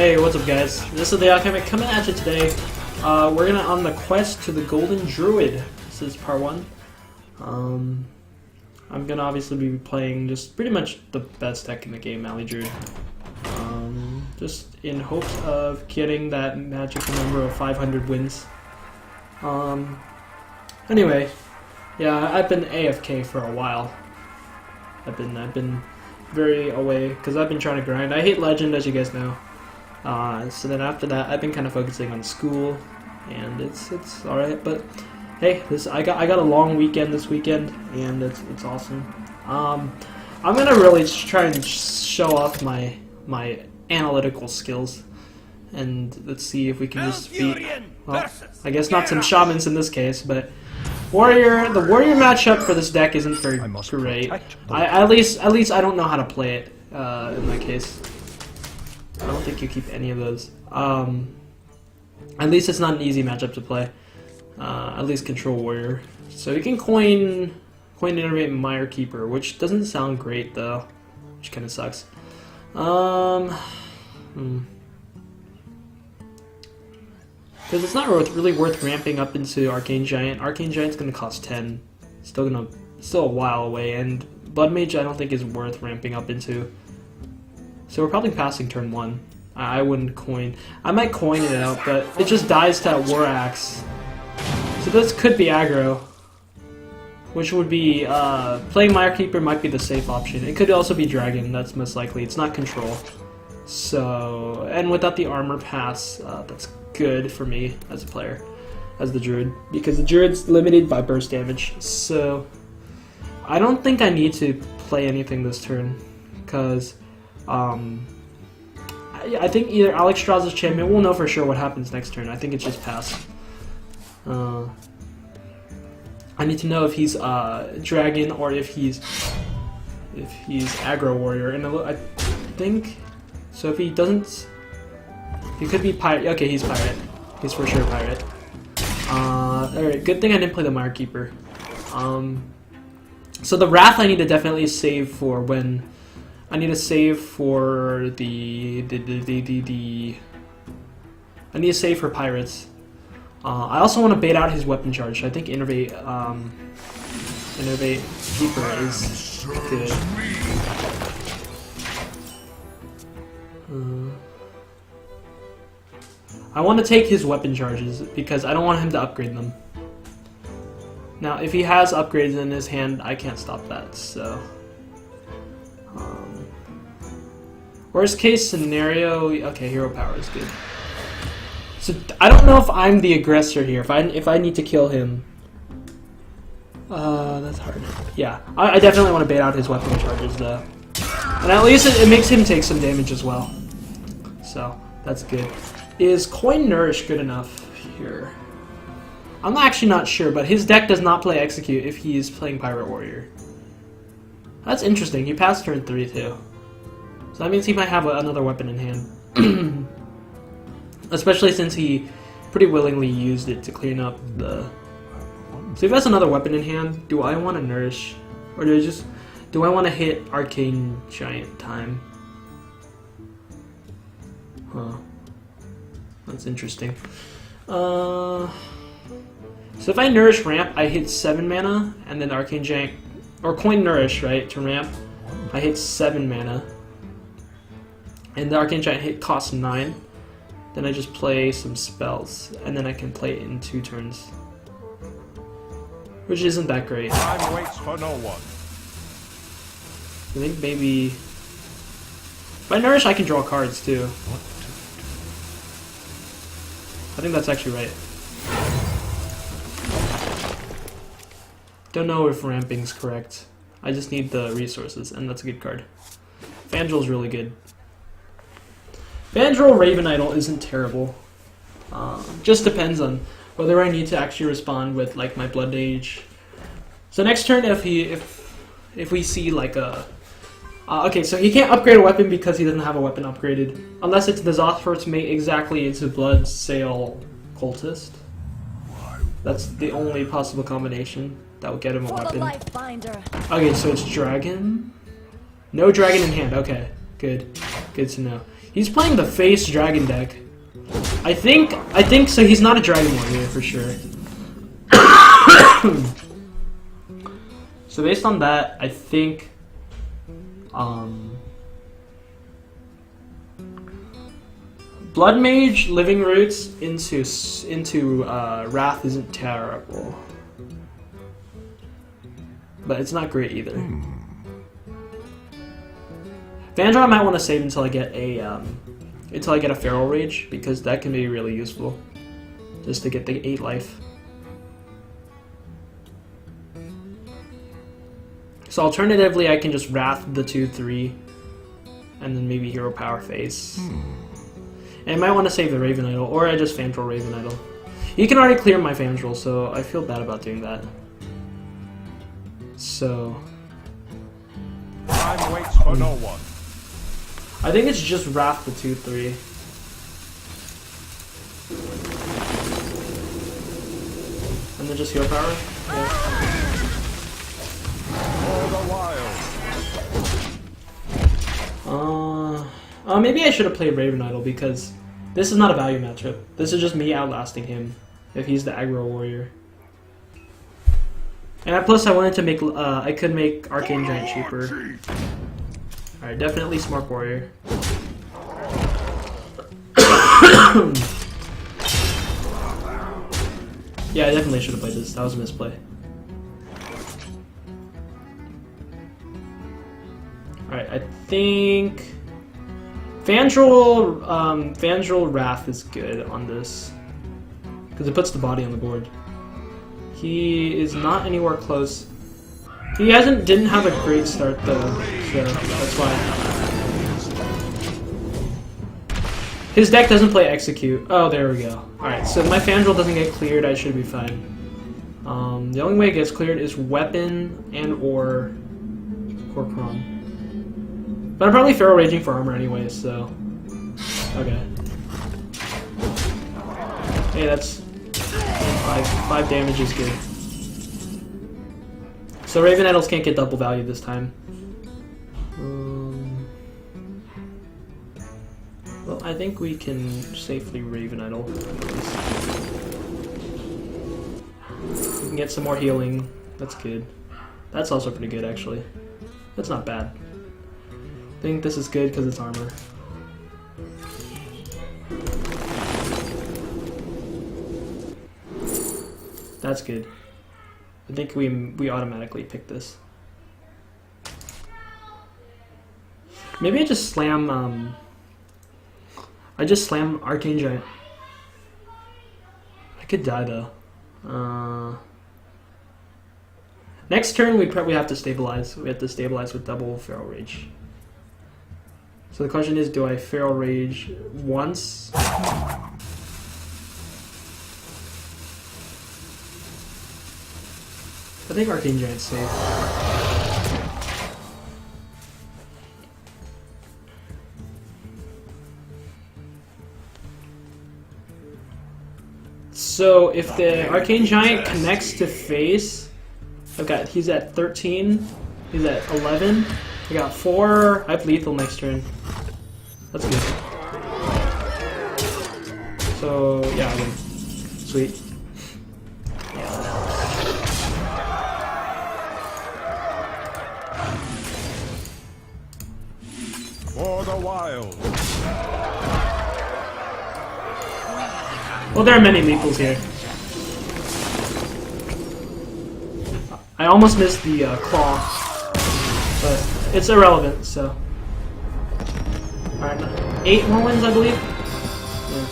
Hey, what's up guys? This is the Alchemic coming at you today. We're gonna on the quest to the Golden Druid. This is part 1. I'm gonna obviously be playing just pretty much the best deck in the game, Druid. Just in hopes of getting that magical number of 500 wins. Anyway, yeah, I've been AFK for a while. I've been very away because I've been trying to grind. I hate Legend, as you guys know. So then after that, I've been kind of focusing on school, and it's all right. But hey, I got a long weekend this weekend, and it's awesome. I'm gonna really try and show off my analytical skills, and let's see if we can just beat. Well, I guess not some shamans in this case, but the warrior matchup for this deck isn't very great. At least I don't know how to play it in that case. I don't think you keep any of those. At least it's not an easy matchup to play. At least control warrior. So you can coin Innervate Mire Keeper, which doesn't sound great though, which kind of sucks. Because it's not really worth ramping up into Arcane Giant. Arcane Giant's gonna cost 10. Still a while away, and Blood Mage I don't think is worth ramping up into. So we're probably passing turn 1. I wouldn't coin. I might coin it out, but it just dies to that War Axe. So this could be aggro, which would be playing Mire Keeper might be the safe option. It could also be Dragon. That's most likely. It's not control. So, and without the armor pass, that's good for me as a player, as the Druid, because the Druid's limited by burst damage. So I don't think I need to play anything this turn, because I think either Alex draws his champion. We'll know for sure what happens next turn. I think it's just pass. I need to know if he's dragon or if he's aggro warrior, and I think so. If he doesn't, he could be pirate. Okay, he's pirate. He's for sure pirate. Alright, good thing I didn't play the Mire Keeper. So the Wrath I need to definitely save for when. I need to save for I need to save for pirates. I also want to bait out his weapon charge. I think Innervate Keeper is good. I want to take his weapon charges because I don't want him to upgrade them. Now, if he has upgrades in his hand, I can't stop that. So. Worst case scenario, okay, hero power is good. So I don't know if I'm the aggressor here. If I need to kill him, that's hard. Yeah, I definitely want to bait out his weapon charges though, and at least it makes him take some damage as well. So that's good. Is Coin Nourish good enough here? I'm actually not sure, but his deck does not play Execute if he is playing Pirate Warrior. That's interesting. He passed turn 3 too. So that means he might have another weapon in hand. Especially since he pretty willingly used it to clean up the... So if he has another weapon in hand, do I want to Nourish? Or do I want to hit Arcane Giant time? Huh. That's interesting. So if I Nourish ramp, I hit 7 mana, and then Arcane Giant... Or Coin Nourish, right, to ramp. I hit 7 mana. And the Arcane Giant hit costs 9. Then I just play some spells, and then I can play it in 2 turns, which isn't that great. Time waits for no one. I think maybe if I Nourish, I can draw cards too. I think that's actually right. Don't know if ramping's correct. I just need the resources, and that's a good card. Vandrel's really good. Vandrel Raven Idol isn't terrible. Just depends on whether I need to actually respond with like my Blood Mage. So next turn, if we see like a okay, so he can't upgrade a weapon because he doesn't have a weapon upgraded, unless it's the Zothfort's mate exactly into Blood Sail Cultist. That's the only possible combination that would get him a weapon. Okay, so it's Dragon. No Dragon in hand. Okay, good to know. He's playing the face dragon deck. I think so. He's not a dragon warrior for sure. So based on that, I think Blood Mage Living Roots into Wrath isn't terrible, but it's not great either. Vandra I might want to save until I get a Feral Rage, because that can be really useful, just to get the 8 life. So alternatively, I can just Wrath the 2/3, and then maybe Hero Power Face. And I might want to save the Raven Idol, or I just Fandral Raven Idol. You can already clear my Fandral, so I feel bad about doing that. So time waits for no one. I think it's just Wrath the 2/3. And then just Hero Power? Yeah. For the wild. Maybe I should have played Raven Idol, because this is not a value matchup. This is just me outlasting him if he's the aggro warrior. And plus I wanted to make, I could make Arcane Giant cheaper. Alright, definitely Smart Warrior. Yeah, I definitely should have played this. That was a misplay. Alright, I think Fandral Wrath is good on this, because it puts the body on the board. He is not anywhere close. He didn't have a great start though, so that's why. His deck doesn't play Execute. Oh, there we go. Alright, so my Fandral doesn't get cleared, I should be fine. The only way it gets cleared is Weapon and or Corcoran. But I'm probably Feral Raging for armor anyway, so... Okay. Hey, that's... 5 damage is good. So Raven Idols can't get double value this time. Well, I think we can safely Raven Idol. We can get some more healing. That's good. That's also pretty good, actually. That's not bad. I think this is good because it's armor. That's good. I think we automatically pick this. Maybe I just slam Arcane Giant. I could die though. Next turn we'd probably have to stabilize. We have to stabilize with double Feral Rage. So the question is, do I Feral Rage once? I think Arcane Giant's safe. So if the Arcane Giant connects to face, he's at 13, he's at 11, I got 4, I have lethal next turn. That's good. So yeah, I win. Sweet. For the wild. Well, there are many lethals here. I almost missed the claw, but it's irrelevant, so. Alright, 8 more wins, I believe? Yeah.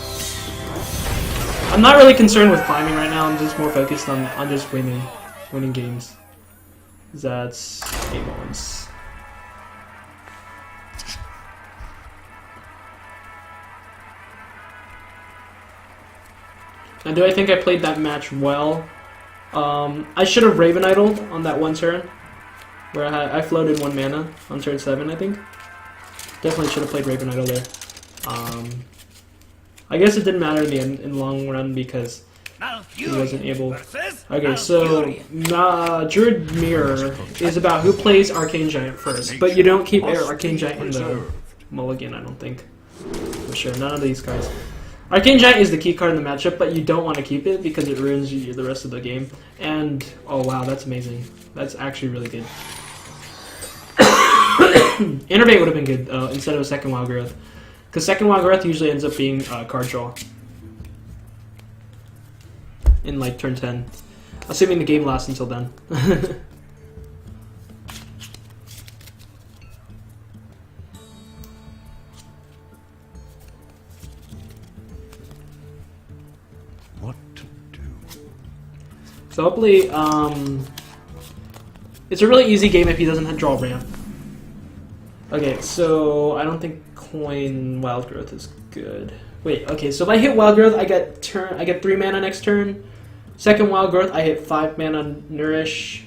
I'm not really concerned with climbing right now, I'm just more focused on just winning games. That's 8 more wins. Now, do I think I played that match well? I should have Raven Idoled on that one turn, where I floated 1 mana on turn 7, I think. Definitely should have played Raven Idol there. I guess it didn't matter in the end, in the long run, because he wasn't able. Okay, so Druid Mirror is about who plays Arcane Giant first, but you don't keep Arcane Giant in the mulligan, I don't think. For sure, none of these cards. Arcane Giant is the key card in the matchup, but you don't want to keep it because it ruins you the rest of the game. And, oh wow, that's amazing. That's actually really good. Innervate would have been good instead of a second Wild Growth. Because second Wild Growth usually ends up being card draw. In like turn 10. Assuming the game lasts until then. What to do? So hopefully, it's a really easy game if he doesn't draw ramp. Okay, so I don't think Coin Wild Growth is good. Wait, okay, so if I hit Wild Growth, I get 3 mana next turn. Second Wild Growth, I hit 5 mana Nourish.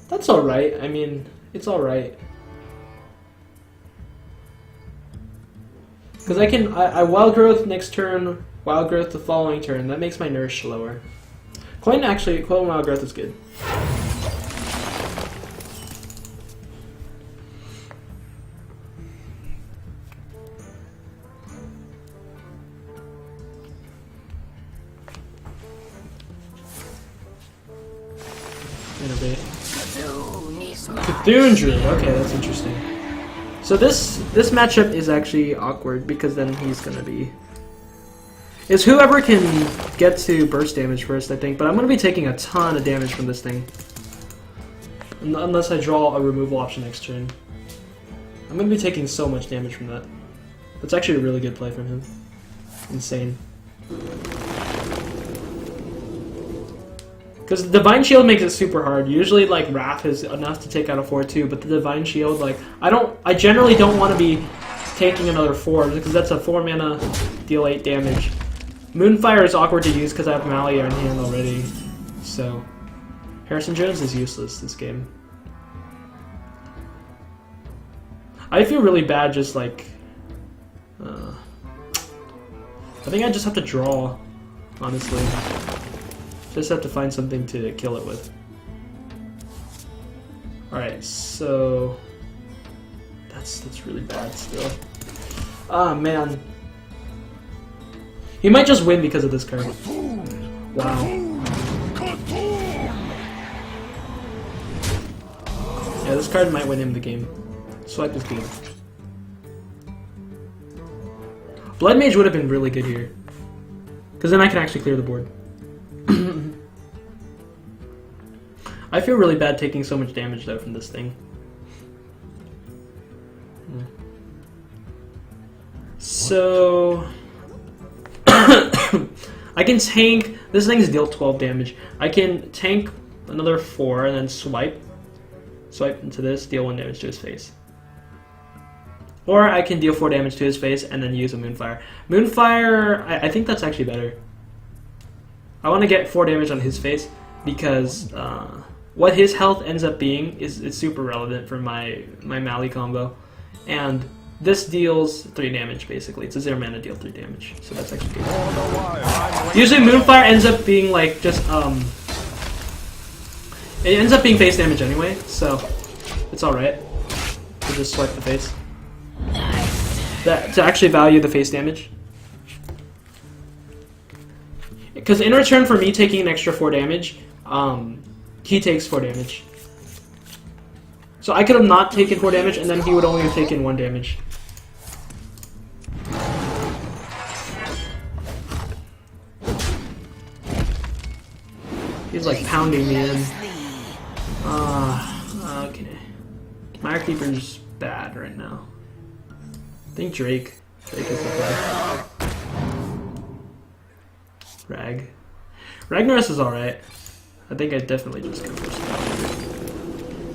That's alright. I mean, it's alright. Because I Wild Growth next turn, Wild Growth the following turn. That makes my Nourish lower. Coin Wild Growth is good. Innovate. Cthulhu Druid. Okay, that's interesting. So this matchup is actually awkward because then he's gonna be. It's whoever can get to burst damage first, I think. But I'm gonna be taking a ton of damage from this thing, unless I draw a removal option next turn. I'm gonna be taking so much damage from that. That's actually a really good play from him. Insane. Because the Divine Shield makes it super hard. Usually, like, Wrath is enough to take out a 4-2, but the Divine Shield, like, I generally don't want to be taking another 4, because that's a 4 mana, deal 8 damage. Moonfire is awkward to use because I have Malia in hand already, so Harrison Jones is useless this game. I feel really bad just, like, I think I just have to draw, honestly. Just have to find something to kill it with. Alright, so that's really bad still. Ah, man. He might just win because of this card. Wow. Yeah, this card might win him the game. Swipe is good. Blood Mage would have been really good here. Because then I can actually clear the board. I feel really bad taking so much damage though from this thing. So I can tank. This thing's dealt 12 damage. I can tank another 4 and then swipe into this, deal 1 damage to his face. Or I can deal 4 damage to his face and then use a Moonfire. Moonfire, I think that's actually better. I want to get 4 damage on his face because what his health ends up being is super relevant for my Mali combo. And this deals 3 damage basically. It's a 0 mana deal 3 damage. So that's actually good. Usually Moonfire ends up being like just it ends up being face damage anyway, so it's alright. To just swipe the face. To actually value the face damage. Because in return for me taking an extra 4 damage, he takes 4 damage. So I could have not taken 4 damage, and then he would only have taken 1 damage. He's like pounding me in. Okay. Mire Keeper's bad right now. I think Drake is the play. Ragnaros is alright. I think I definitely just go for spell.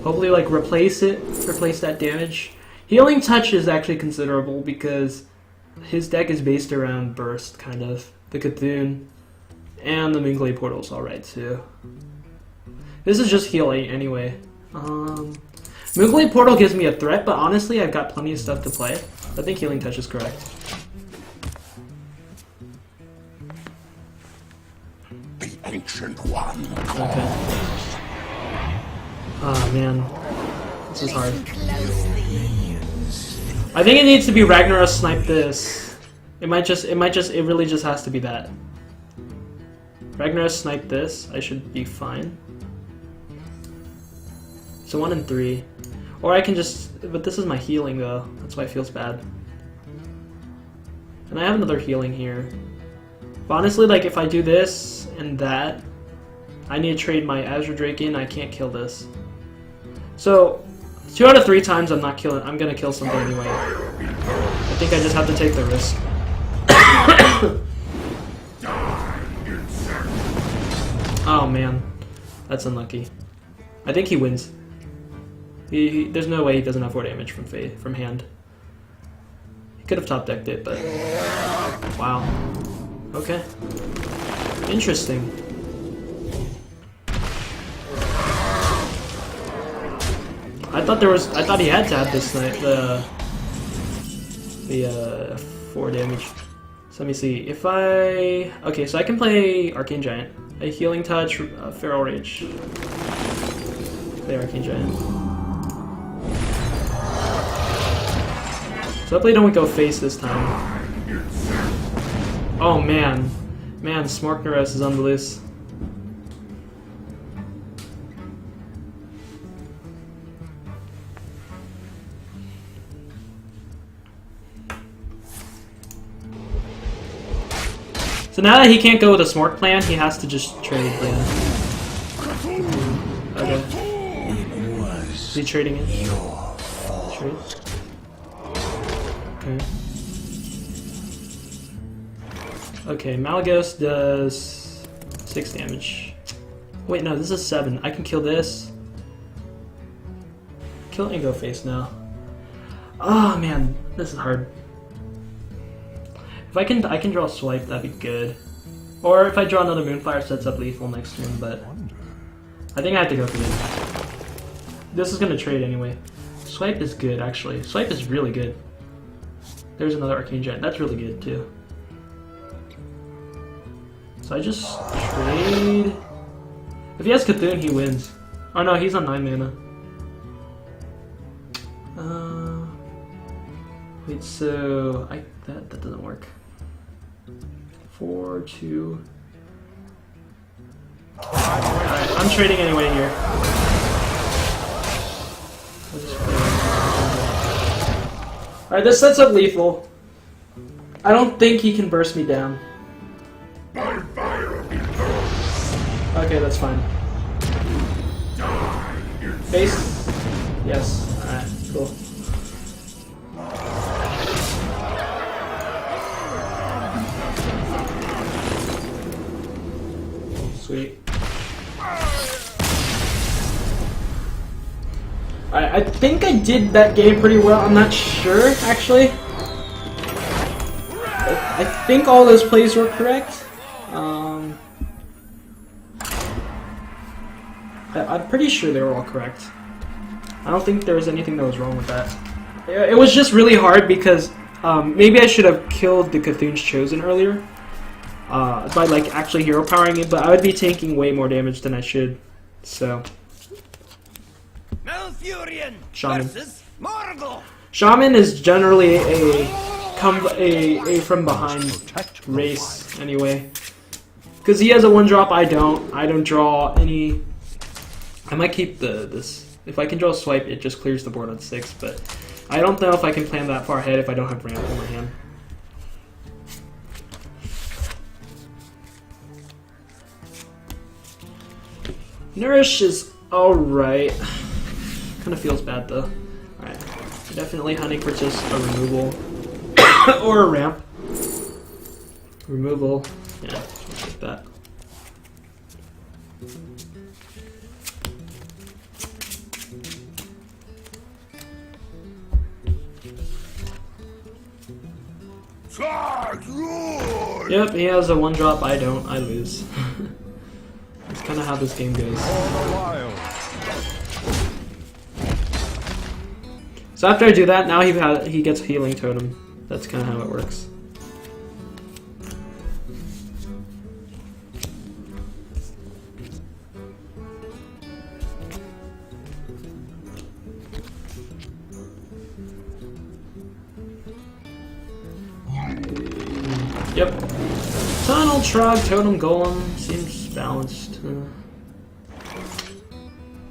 Hopefully, like, replace that damage. Healing Touch is actually considerable because his deck is based around Burst, kind of. The Cthulhu. And the Moonglade Portal's alright, too. This is just heal 8 anyway. Moonglade Portal gives me a threat, but honestly, I've got plenty of stuff to play. I think Healing Touch is correct. The Ancient One. Okay. Oh man. This is hard. I think it needs to be Ragnaros snipe this. It really just has to be that. Ragnaros snipe this. I should be fine. So 1 and 3. Or I can just, but this is my healing though. That's why it feels bad. And I have another healing here. But honestly, like if I do this and that, I need to trade my Azure Drake in. I can't kill this. So 2 out of 3 times I'm gonna kill something anyway. I think I just have to take the risk. Oh man, that's unlucky. I think he wins. There's no way he doesn't have 4 damage from hand. He could have top decked it, but wow. Okay, interesting. I thought he had to have this night the 4 damage. So let me see if okay, so I can play Arcane Giant, a Healing Touch, Feral Rage. Play Arcane Giant. So hopefully don't go face this time. Oh man. Man, Smorkneros is on the loose. So now that he can't go with a Smork plan, he has to just trade, yeah. Okay. Is he trading it? Trade? Okay. Okay, Malagos does 6 damage. Wait, no, this is 7. I can kill this. Kill it and go face now. Oh man, this is hard. If I can draw a swipe, that'd be good. Or if I draw another Moonfire, sets up lethal next turn, but I think I have to go for this. This is gonna trade anyway. Swipe is good, actually. Swipe is really good. There's another Arcane Giant. That's really good, too. So I just trade... If he has Cthulhu, he wins. Oh no, he's on 9 mana. Wait, so... That doesn't work. 4, 2... Alright, I'm trading anyway here. Alright, this sets up lethal. I don't think he can burst me down. Okay, that's fine. Face? Yes. Alright, cool. Sweet. I think I did that game pretty well. I'm not sure, actually. I think all those plays were correct. I'm pretty sure they were all correct. I don't think there was anything that was wrong with that. It was just really hard because maybe I should have killed the Cthulhu's Chosen earlier by like actually hero powering it, but I would be taking way more damage than I should. So. Shaman. Shaman is generally a from behind race anyway, because he has a 1-drop. I don't draw any. I might keep this. If I can draw a swipe, it just clears the board on 6. But I don't know if I can plan that far ahead if I don't have ramp in my hand. Nourish is alright. Kind of feels bad though. Alright. Definitely hunting for just a removal. Or a ramp. Removal. Yeah, like that. Yep, he has a 1-drop. I don't. I lose. That's kind of how this game goes. So after I do that, now he gets Healing Totem. That's kind of how it works. Yep. Tunnel, Trog, Totem, Golem. Seems balanced.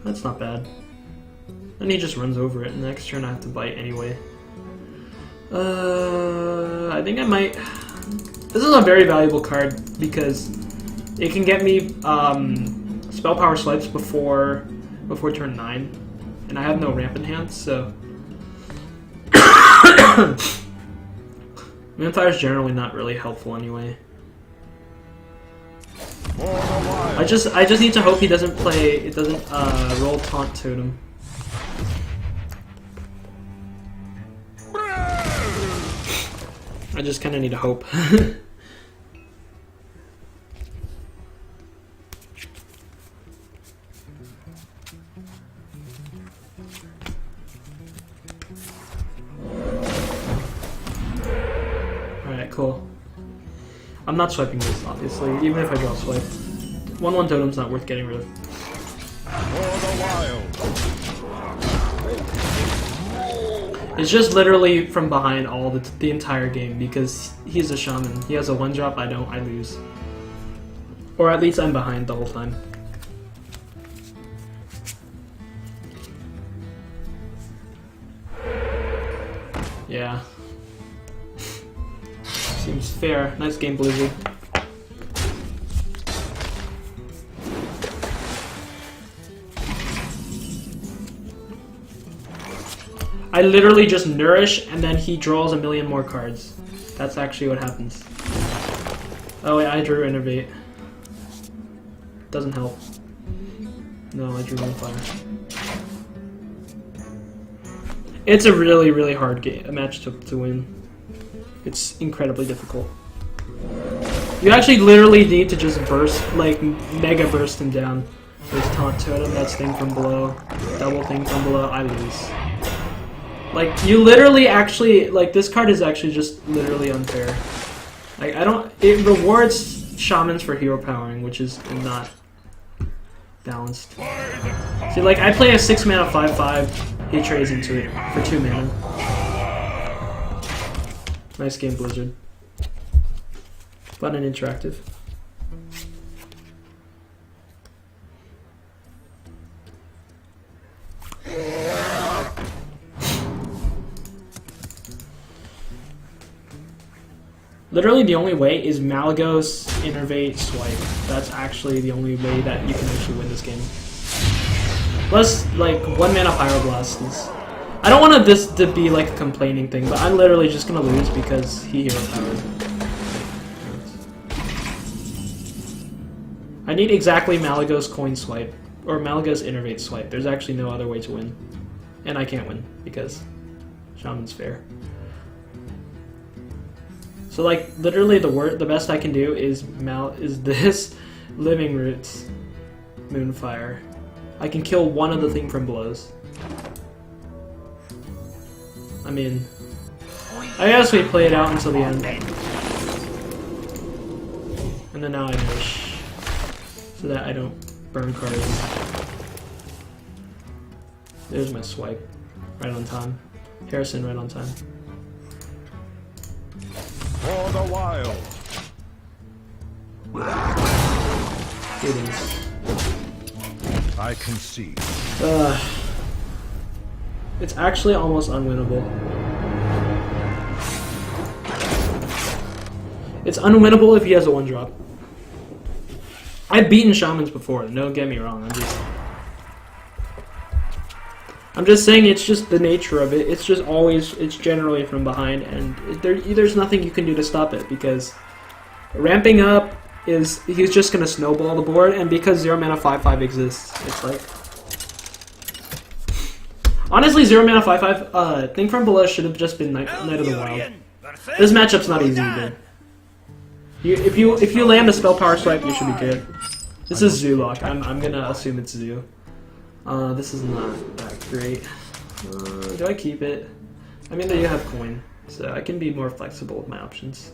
That's not bad. Then he just runs over it, and next turn I have to bite anyway. I think I might... This is a very valuable card, because it can get me spell power swipes before turn 9. And I have no ramp in hand, so... Moonfire is generally not really helpful anyway. I just need to hope he doesn't roll Taunt Totem. I just kind of need to hope. Alright, cool. I'm not swiping this, obviously, even if I draw swipe. 1/1 Totem's not worth getting rid of. It's just literally from behind all the entire game because he's a shaman. He has a 1-drop, I don't, I lose. Or at least I'm behind the whole time. Yeah. Seems fair. Nice game, Blizzard. I literally just nourish, and then he draws a million more cards. That's actually what happens. Oh wait, I drew Innervate. Doesn't help. No, I drew Moonfire. It's a really, really hard game, a match to win. It's incredibly difficult. You actually literally need to just burst, like, mega burst him down. There's Taunt Totem, that's Thing from Below. Double Thing from Below, I lose. Like, you literally actually, like, this card is actually just literally unfair. Like, it rewards shamans for hero powering, which is not balanced. See, like, I play a 6-mana 5/5, he trades into it for 2 mana. Nice game, Blizzard. Fun and interactive. Literally the only way is Malygos, Innervate, Swipe. That's actually the only way that you can actually win this game. Plus, like, 1 mana Pyroblast is... I don't want this to be like a complaining thing, but I'm literally just gonna lose because he hero powered. I need exactly Malygos Coin Swipe, or Malygos Innervate Swipe. There's actually no other way to win. And I can't win, because Shaman's fair. So, like, literally the best I can do is this Living Roots Moonfire. I can kill one of the Thing from Belows. I mean, I guess we play it out until the end. And then now I wish, so that I don't burn cards. There's my swipe. Right on time. Harrison right on time. For the wild. It is. I concede. It's actually almost unwinnable. It's unwinnable if he has a 1-drop. I've beaten shamans before, don't get me wrong, I'm just saying it's just the nature of it. It's just always, it's generally from behind, and there's nothing you can do to stop it, because ramping up he's just going to snowball the board, and because 0 mana 5/5 exists, it's like... Honestly, 0 mana 5/5, Thing from Below should have just been Knight of the Wild. This matchup's not easy either. If you land a spell power swipe, you should be good. This is Zoo Lock. I'm gonna assume it's Zoo. This is not that great. Do I keep it? I mean, you have coin, so I can be more flexible with my options.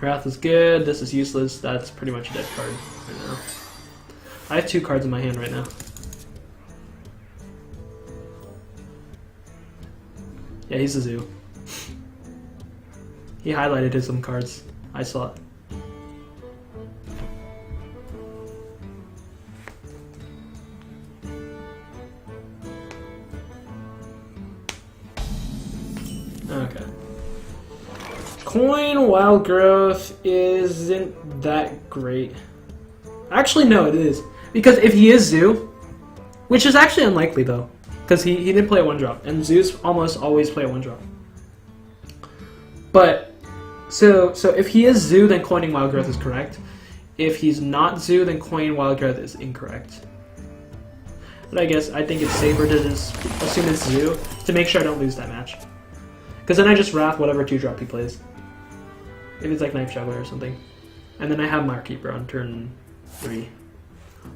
Wrath is good. This is useless. That's pretty much a dead card right now. I have 2 cards in my hand right now. Yeah, he's a Zoo. He highlighted his some cards. I saw it. Okay. Coin Wild Growth isn't that great. Actually, no, it is. Because if he is Zoo, which is actually unlikely though, because he didn't play a 1-drop, and Zoos almost always play a 1-drop. But, so if he is Zoo, then coining Wild Growth is correct. If he's not Zoo, then coining Wild Growth is incorrect. But I think it's safer to just assume it's Zoo to make sure I don't lose that match. Because then I just Wrath whatever 2-drop he plays. If it's like Knife Juggler or something. And then I have Markkeeper on turn 3.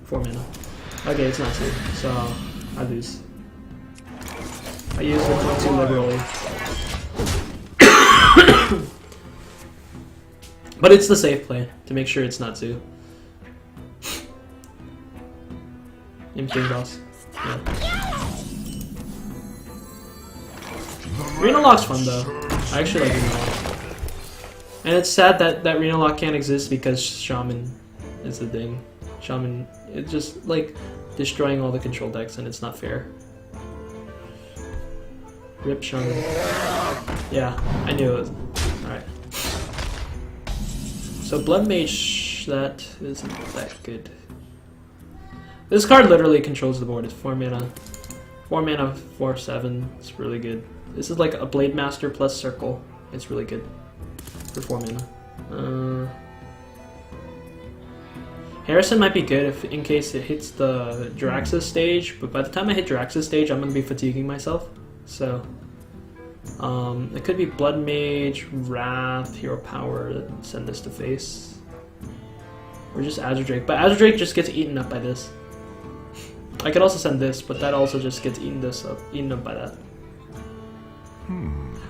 4 mana. Okay, it's not Zoo, so I lose. I use the coin too liberally. But it's the safe play to make sure it's not Zoo. Impian Boss. Yeah. Arena Lock's fun though. I actually like Arena Lock. And it's sad that Arena Lock can't exist because Shaman is the thing. Shaman, it's just like destroying all the control decks and it's not fair. Rip Shaman. Yeah, I knew it was. Alright. So Blood Mage, that isn't that good. This card literally controls the board. It's 4 mana. 4 mana, 4/7. It's really good. This is like a Blade Master plus Circle. It's really good. For 4 mana. Harrison might be good if in case it hits the Jiraxis stage, but by the time I hit Jiraxis stage, I'm going to be fatiguing myself. So, it could be Blood Mage, Wrath, Hero Power, send this to face. Or just Azure Drake. But Azure Drake just gets eaten up by this. I could also send this, but that also just gets eaten up by that.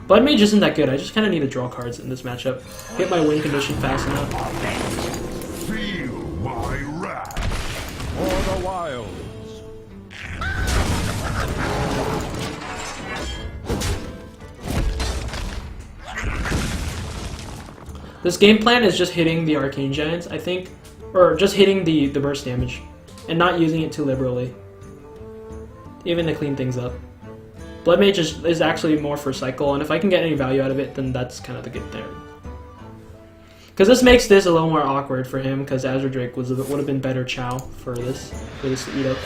Blood Mage isn't that good. I just kind of need to draw cards in this matchup. Hit my win condition fast enough. Feel my wrath for the wilds. This game plan is just hitting the Arcane Giants, I think, or just hitting the burst damage, and not using it too liberally, even to clean things up. Blood Mage is actually more for cycle, and if I can get any value out of it, then that's kind of the good thing. Because this makes this a little more awkward for him, because Azure Drake would have been better chow for this to eat up.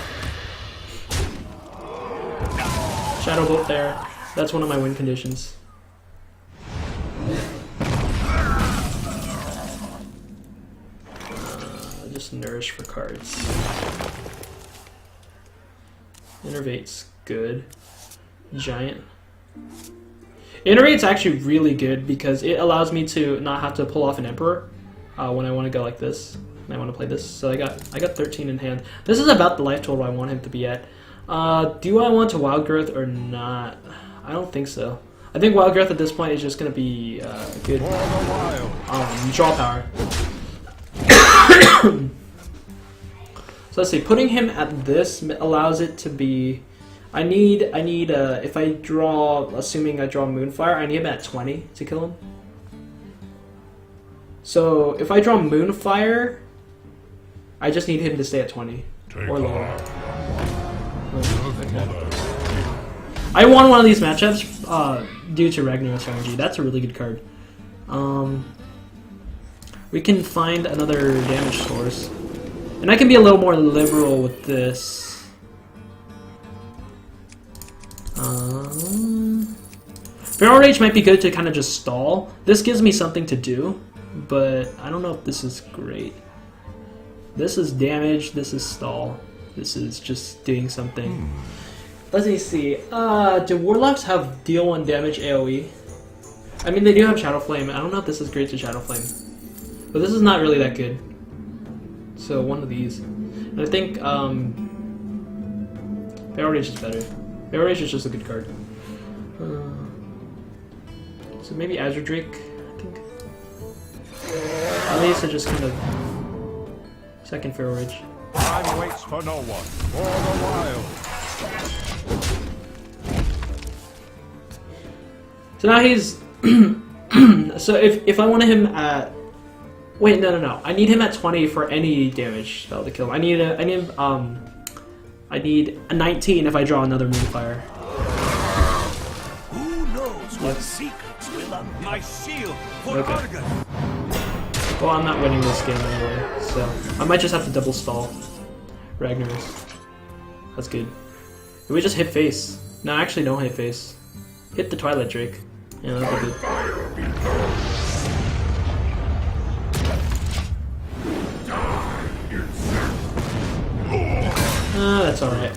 Shadow Bolt there. That's one of my win conditions. Just nourish for cards. Innervate's good. Giant. Innervate's actually really good because it allows me to not have to pull off an Emperor when I want to go like this. And I want to play this. So I got 13 in hand. This is about the life total I want him to be at. Do I want to Wild Growth or not? I don't think so. I think Wild Growth at this point is just going to be good draw power. So let's see, putting him at this allows it to be, I need if I draw, assuming I draw Moonfire, I need him at 20 to kill him. So if I draw Moonfire, I just need him to stay at 20 or lower. Okay. I won one of these matchups due to Ragnarok's RNG. That's a really good card. We can find another damage source. And I can be a little more liberal with this. Feral Rage might be good to kind of just stall. This gives me something to do, but I don't know if this is great. This is damage, this is stall. This is just doing something. Let me see. Do Warlocks have deal 1 damage AoE? I mean, they do have Shadow Flame. I don't know if this is great to Shadow Flame. But this is not really that good. So one of these. And I think Feral Rage is better. Feral Rage is just a good card. So maybe Azure Drake, I think. At least I just kind of second Feral Rage. Time waits for no one. For the wild. So now he's So if I want him at... Wait, no. I need him at 20 for any damage spell to kill him. I need a 19 if I draw another Moonfire. Who knows what secrets will unlock my shield for Okay. Well, I'm not winning this game anyway, so I might just have to double stall Ragnar's. That's good. Did we just hit face? No, actually don't hit face. Hit the Twilight Drake. Yeah, that'd be good. That's alright.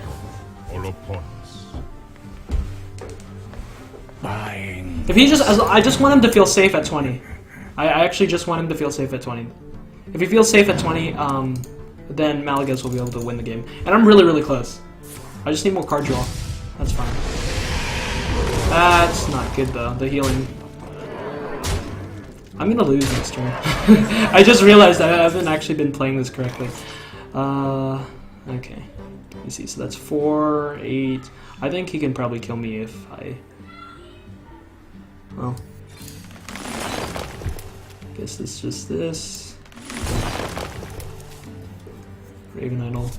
All upon us. If he just... I just want him to feel safe at 20. I actually just want him to feel safe at 20. If he feels safe at 20, then Malagas will be able to win the game. And I'm really, really close. I just need more card draw. That's fine. That's not good though, the healing. I'm gonna lose next turn. I just realized I haven't actually been playing this correctly. Okay. Let me see, so that's 4, 8. I think he can probably kill me if I... Well... Guess it's just this. Raven Idol.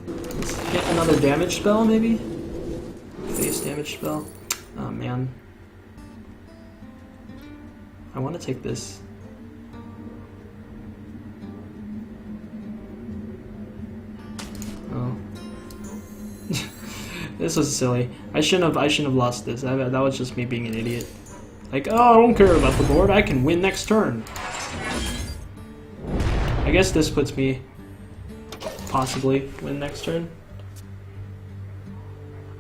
Let's hit another damage spell, maybe? Face damage spell. Oh man. I want to take this. Oh. This was silly. I shouldn't have lost this. That was just me being an idiot. Like, oh, I don't care about the board. I can win next turn. I guess this puts me possibly win next turn.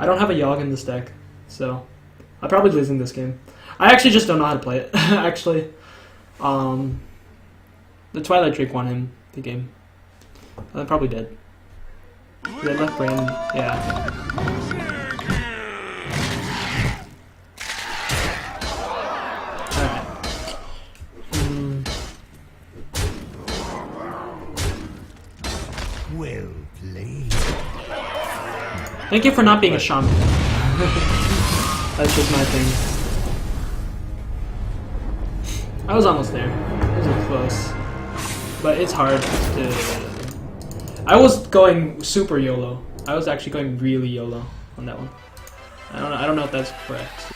I don't have a Yogg in this deck, so I'm probably losing this game. I actually just don't know how to play it. Actually, the Twilight Drake won him the game. I'm probably dead. Red left brain, yeah. Well played. Thank you for not being a shaman. That's just my thing. I was almost there. It was close. But it's hard to... I was going super YOLO. I was actually going really YOLO on that one. I don't know if that's correct.